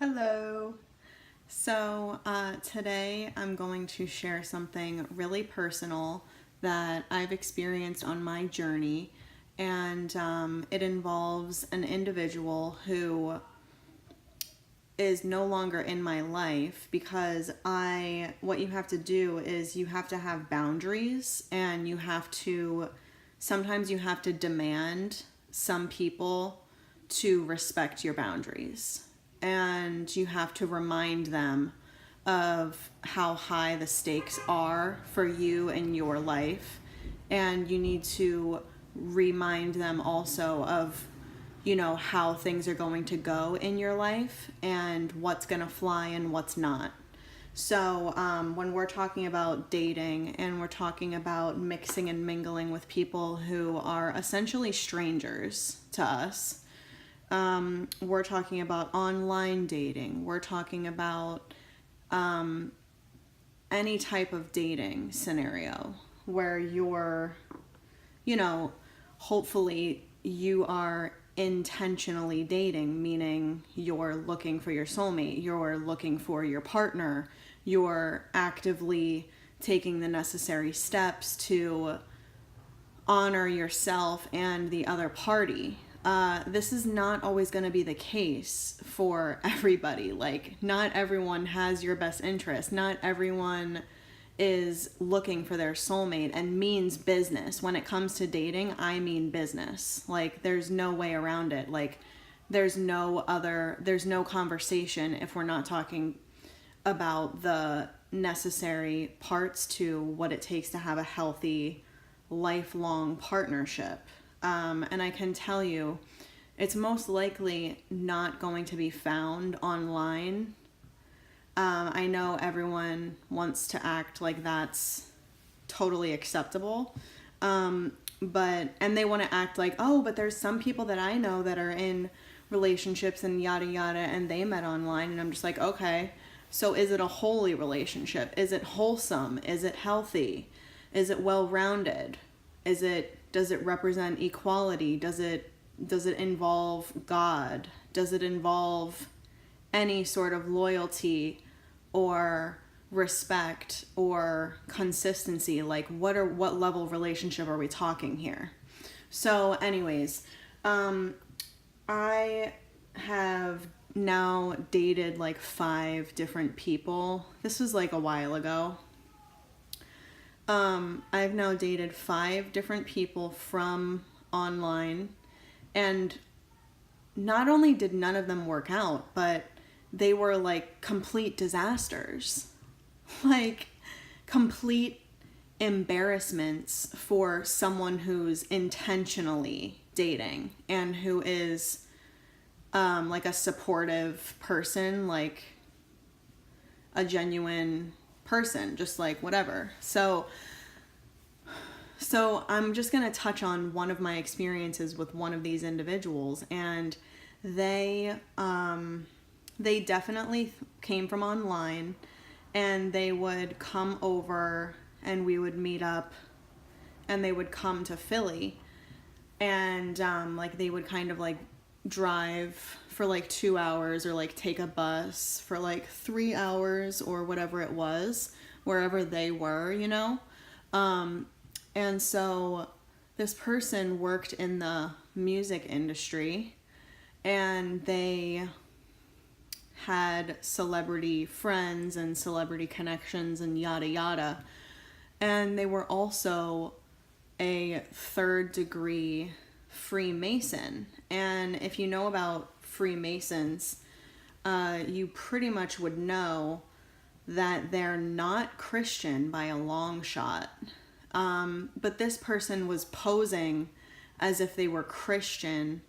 Hello. Today I'm going to share something really personal that I've experienced on my journey, and it involves an individual who is no longer in my life because what you have to do is you have to have boundaries, and sometimes you have to demand some people to respect your boundaries, and you have to remind them of how high the stakes are for you and your life, and you need to remind them also of how things are going to go in your life and what's going to fly and what's not. When we're talking about dating and we're talking about mixing and mingling with people who are essentially strangers to us, we're talking about online dating. We're talking about any type of dating scenario where hopefully you are intentionally dating, meaning you're looking for your soulmate, you're looking for your partner, you're actively taking the necessary steps to honor yourself and the other party. This is not always going to be the case for everybody. Like, not everyone has your best interest. Not everyone is looking for their soulmate and means business. When it comes to dating, I mean business. Like, there's no way around it. Like, there's no conversation if we're not talking about the necessary parts to what it takes to have a healthy, lifelong partnership. And I can tell you, it's most likely not going to be found online. I know everyone wants to act like that's totally acceptable. And they want to act like, oh, but there's some people that I know that are in relationships and yada yada, and they met online. And I'm just like, okay, so is it a holy relationship? Is it wholesome? Is it healthy? Is it well-rounded? Does it represent equality? Does it involve God? Does it involve any sort of loyalty or respect or consistency? Like, what level of relationship are we talking here? So anyways, I have now dated like 5 different people. This was like a while ago. I've now dated 5 different people from online, and not only did none of them work out, but they were like complete disasters, like complete embarrassments for someone who's intentionally dating and who is like a supportive person, like a genuine person, just like whatever. So I'm just going to touch on one of my experiences with one of these individuals, and they definitely came from online, and they would come over and we would meet up, and they would come to Philly, and like they would kind of like drive for like 2 hours, or like take a bus for like 3 hours or whatever it was, wherever they were, and so this person worked in the music industry, and they had celebrity friends and celebrity connections and yada yada. And they were also a 3rd degree Freemason. And if you know about Freemasons, you pretty much would know that they're not Christian by a long shot. But this person was posing as if they were Christian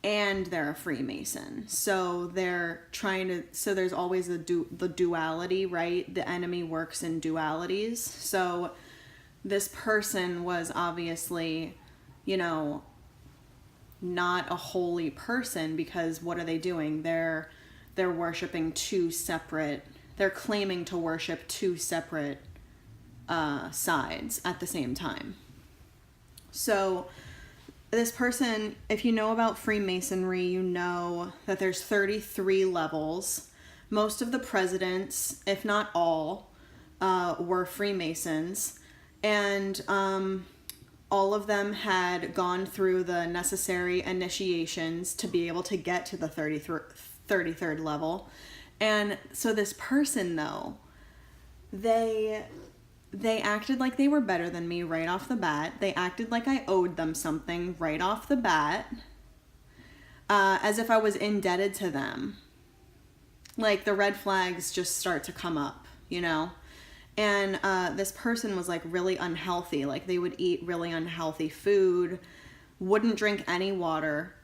and they're a Freemason. So there's always the duality, right? The enemy works in dualities. So this person was obviously, not a holy person, because what are they doing? They're worshiping they're claiming to worship 2 separate sides at the same time. So this person, if you know about Freemasonry, you know that there's 33 levels. Most of the presidents, if not all, were Freemasons. And all of them had gone through the necessary initiations to be able to get to the 33rd level. And so this person, though, they acted like they were better than me right off the bat. They acted like I owed them something right off the bat, as if I was indebted to them. Like, the red flags just start to come up, you know? And this person was, like, really unhealthy. Like, they would eat really unhealthy food, wouldn't drink any water,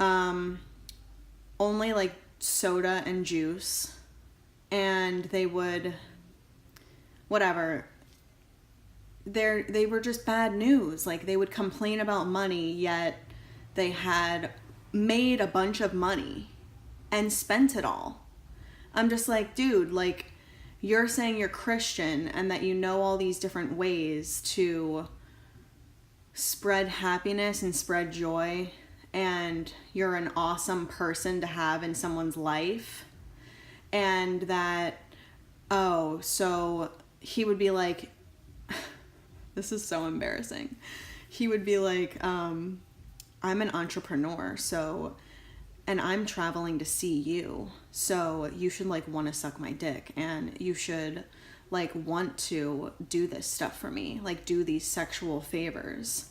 only, like, soda and juice. And they would, whatever, they were just bad news. Like, they would complain about money, yet they had made a bunch of money and spent it all. I'm just like, dude, like, you're saying you're Christian and that you know all these different ways to spread happiness and spread joy, and you're an awesome person to have in someone's life, and that, oh, so he would be like, this is so embarrassing. He would be like, I'm an entrepreneur, so, and I'm traveling to see you, so you should, like, want to suck my dick, and you should, like, want to do this stuff for me, like, do these sexual favors.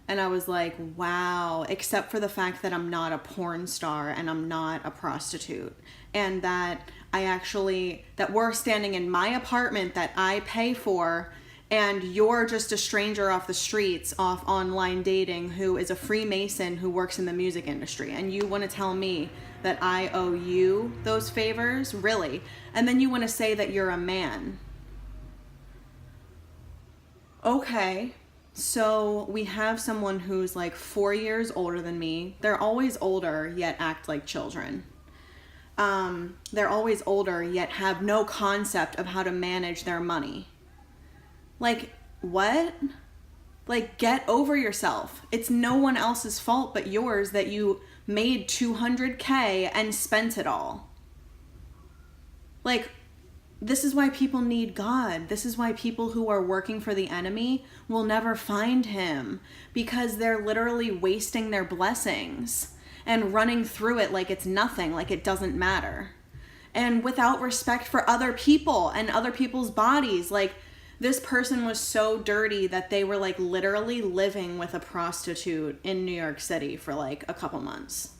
And I was like, wow, except for the fact that I'm not a porn star and I'm not a prostitute, and that that we're standing in my apartment that I pay for, and you're just a stranger off the streets, off online dating, who is a Freemason who works in the music industry, and you want to tell me that I owe you those favors? Really? And then you want to say that you're a man. Okay, so we have someone who's like 4 years older than me. They're always older, yet act like children. They're always older, yet have no concept of how to manage their money. Like, what? Like, get over yourself. It's no one else's fault but yours that you made $200K and spent it all. Like, this is why people need God. This is why people who are working for the enemy will never find him, because they're literally wasting their blessings and running through it like it's nothing, like it doesn't matter. And without respect for other people and other people's bodies. Like, this person was so dirty that they were, like, literally living with a prostitute in New York City for, like, a couple months.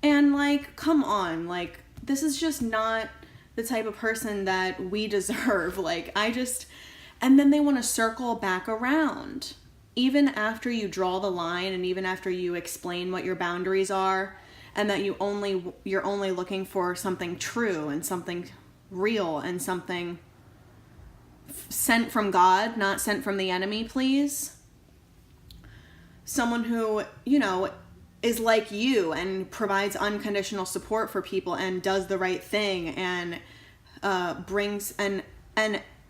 And, like, come on, like, this is just not the type of person that we deserve. Like, and then they want to circle back around. Even after you draw the line, and even after you explain what your boundaries are, and that you're only looking for something true and something real and something sent from God, not sent from the enemy, please. Someone who, you know, is like you and provides unconditional support for people and does the right thing and brings and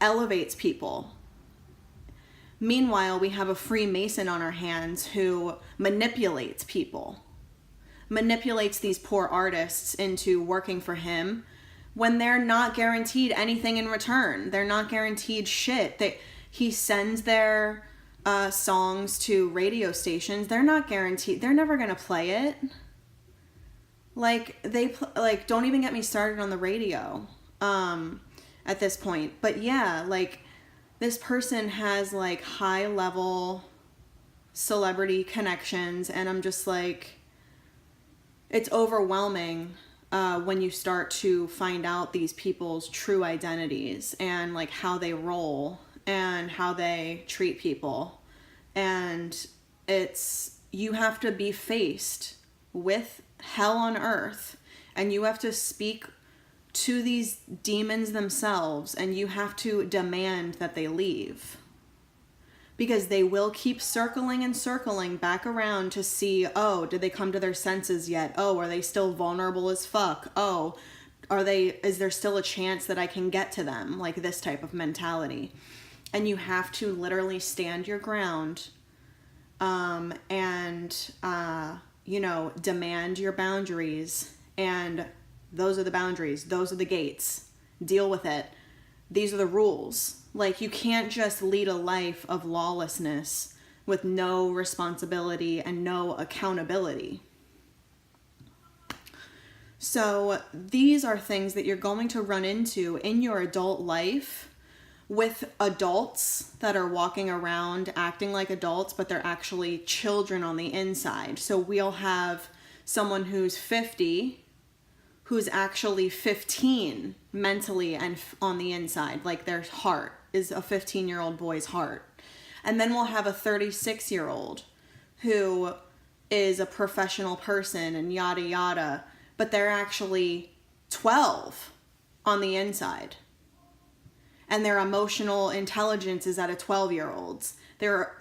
elevates people. Meanwhile, we have a Freemason on our hands who manipulates people, manipulates these poor artists into working for him when they're not guaranteed anything in return. They're not guaranteed shit. He sends their songs to radio stations. They're not guaranteed. They're never going to play it. Like, don't even get me started on the radio at this point. But yeah, like, this person has, like, high level celebrity connections, and I'm just like, it's overwhelming when you start to find out these people's true identities and, like, how they roll and how they treat people. And you have to be faced with hell on earth, and you have to speak to these demons themselves, and you have to demand that they leave, because they will keep circling and circling back around to see, oh, did they come to their senses yet? Oh, are they still vulnerable as fuck? Oh, is there still a chance that I can get to them? Like, this type of mentality. And you have to literally stand your ground demand your boundaries. And those are the boundaries. Those are the gates. Deal with it. These are the rules. Like, you can't just lead a life of lawlessness with no responsibility and no accountability. So these are things that you're going to run into in your adult life with adults that are walking around acting like adults, but they're actually children on the inside. So we'll have someone who's 50 who's actually 15 mentally and on the inside, like their heart is a 15-year-old boy's heart. And then we'll have a 36-year-old who is a professional person and yada yada, but they're actually 12 on the inside. And their emotional intelligence is at a 12-year-old's. They're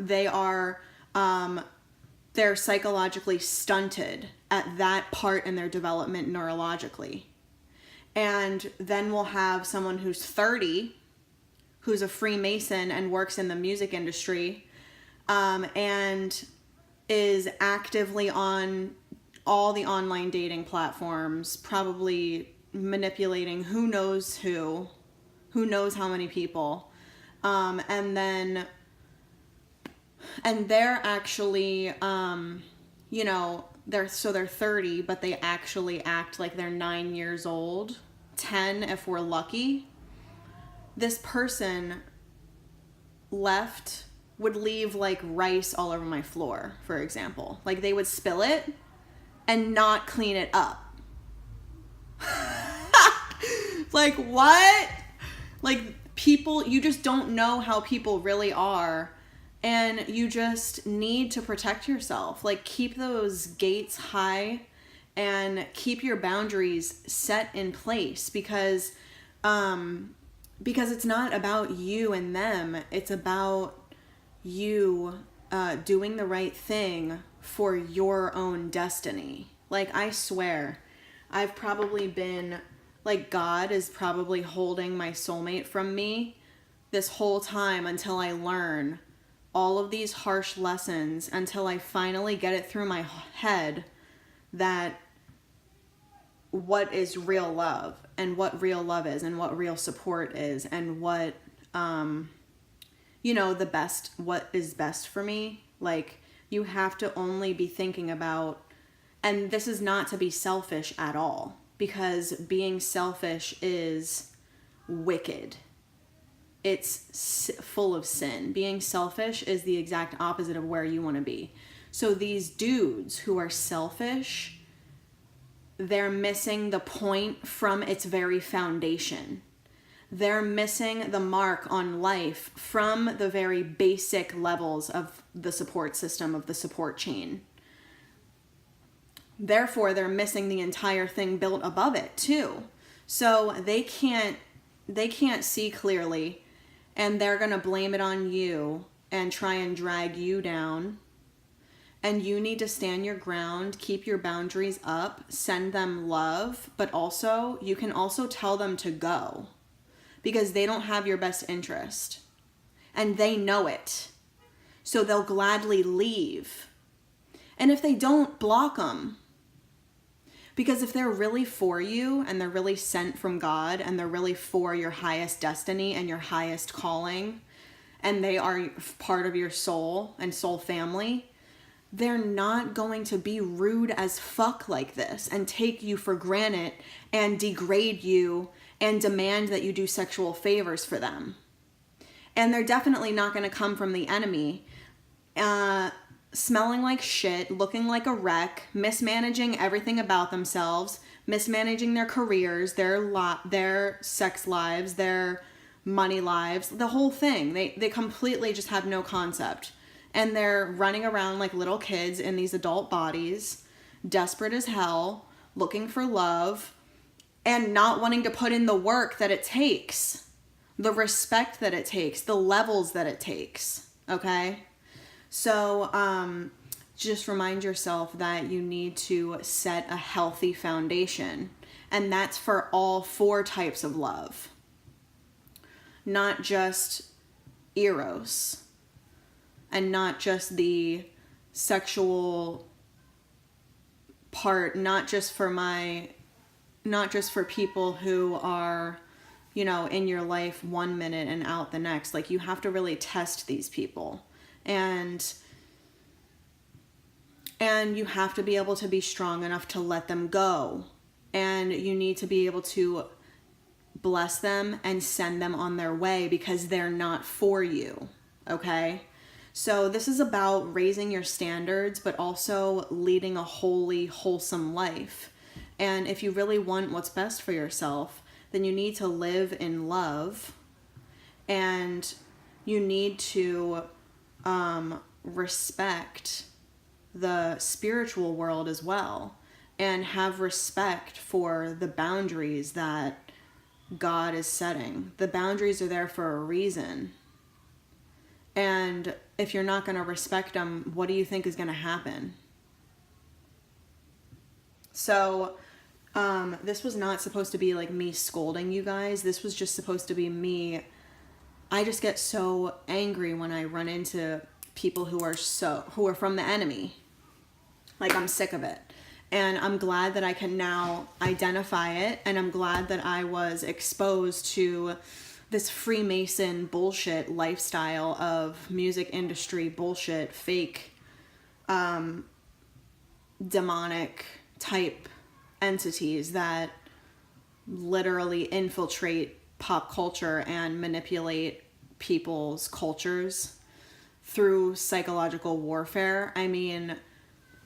psychologically stunted at that part in their development neurologically. And then we'll have someone who's 30, who's a Freemason and works in the music industry, and is actively on all the online dating platforms, probably manipulating who knows how many people. And they're actually, they're 30, but they actually act like they're 9 years old, 10 if we're lucky. This person would leave like rice all over my floor, for example. Like, they would spill it and not clean it up. Like, what? Like, people, you just don't know how people really are, and you just need to protect yourself. Like, keep those gates high and keep your boundaries set in place, because it's not about you and them. It's about you doing the right thing for your own destiny. Like, I swear, I've probably been, like, God is probably holding my soulmate from me this whole time until I learn all of these harsh lessons, until I finally get it through my head that what is real love, and what real love is, and what real support is, and what, what is best for me. Like, you have to only be thinking about, and this is not to be selfish at all, because being selfish is wicked. It's full of sin. Being selfish is the exact opposite of where you want to be. So these dudes who are selfish, they're missing the point from its very foundation. They're missing the mark on life from the very basic levels of the support system, of the support chain. Therefore, they're missing the entire thing built above it too. So they can't see clearly, and they're going to blame it on you and try and drag you down. And you need to stand your ground, keep your boundaries up, send them love, but also, you can also tell them to go, because they don't have your best interest. And they know it. So they'll gladly leave. And if they don't, block them. Because if they're really for you, and they're really sent from God, and they're really for your highest destiny and your highest calling, and they are part of your soul and soul family, they're not going to be rude as fuck like this and take you for granted and degrade you and demand that you do sexual favors for them. And they're definitely not going to come from the enemy, smelling like shit, looking like a wreck, mismanaging everything about themselves, mismanaging their careers, their sex lives, their money lives, the whole thing. They completely just have no concept. And they're running around like little kids in these adult bodies, desperate as hell, looking for love, and not wanting to put in the work that it takes, the respect that it takes, the levels that it takes, okay? So just remind yourself that you need to set a healthy foundation, and that's for all 4 types of love, not just eros, and not just the sexual part, not just for people who are, you know, in your life 1 minute and out the next. Like, you have to really test these people, and you have to be able to be strong enough to let them go, and you need to be able to bless them and send them on their way, because they're not for you. Okay? So this is about raising your standards, but also leading a holy, wholesome life. And if you really want what's best for yourself, then you need to live in love, and you need to respect the spiritual world as well, and have respect for the boundaries that God is setting. The boundaries are there for a reason. And if you're not going to respect them, what do you think is going to happen? So, this was not supposed to be like me scolding you guys. This was just supposed to be me. I just get so angry when I run into people who are from the enemy. Like, I'm sick of it. And I'm glad that I can now identify it. And I'm glad that I was exposed to this Freemason bullshit lifestyle of music industry bullshit, fake, demonic type entities that literally infiltrate pop culture and manipulate people's cultures through psychological warfare. I mean,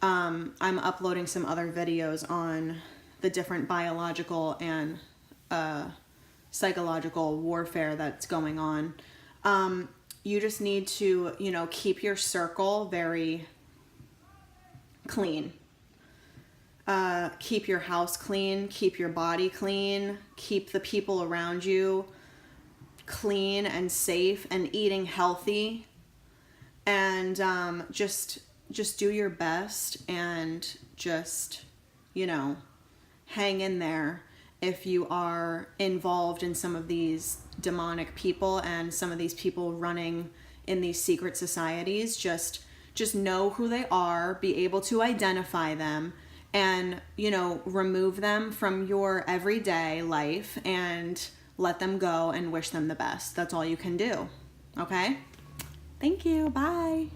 I'm uploading some other videos on the different biological and psychological warfare that's going on. You just need to, you know, keep your circle very clean. Keep your house clean, keep your body clean, keep the people around you clean and safe, and eating healthy, and just do your best, and just, you know, hang in there. If you are involved in some of these demonic people and some of these people running in these secret societies, just know who they are, be able to identify them, and, you know, remove them from your everyday life and let them go and wish them the best. That's all you can do. Okay? Thank you. Bye.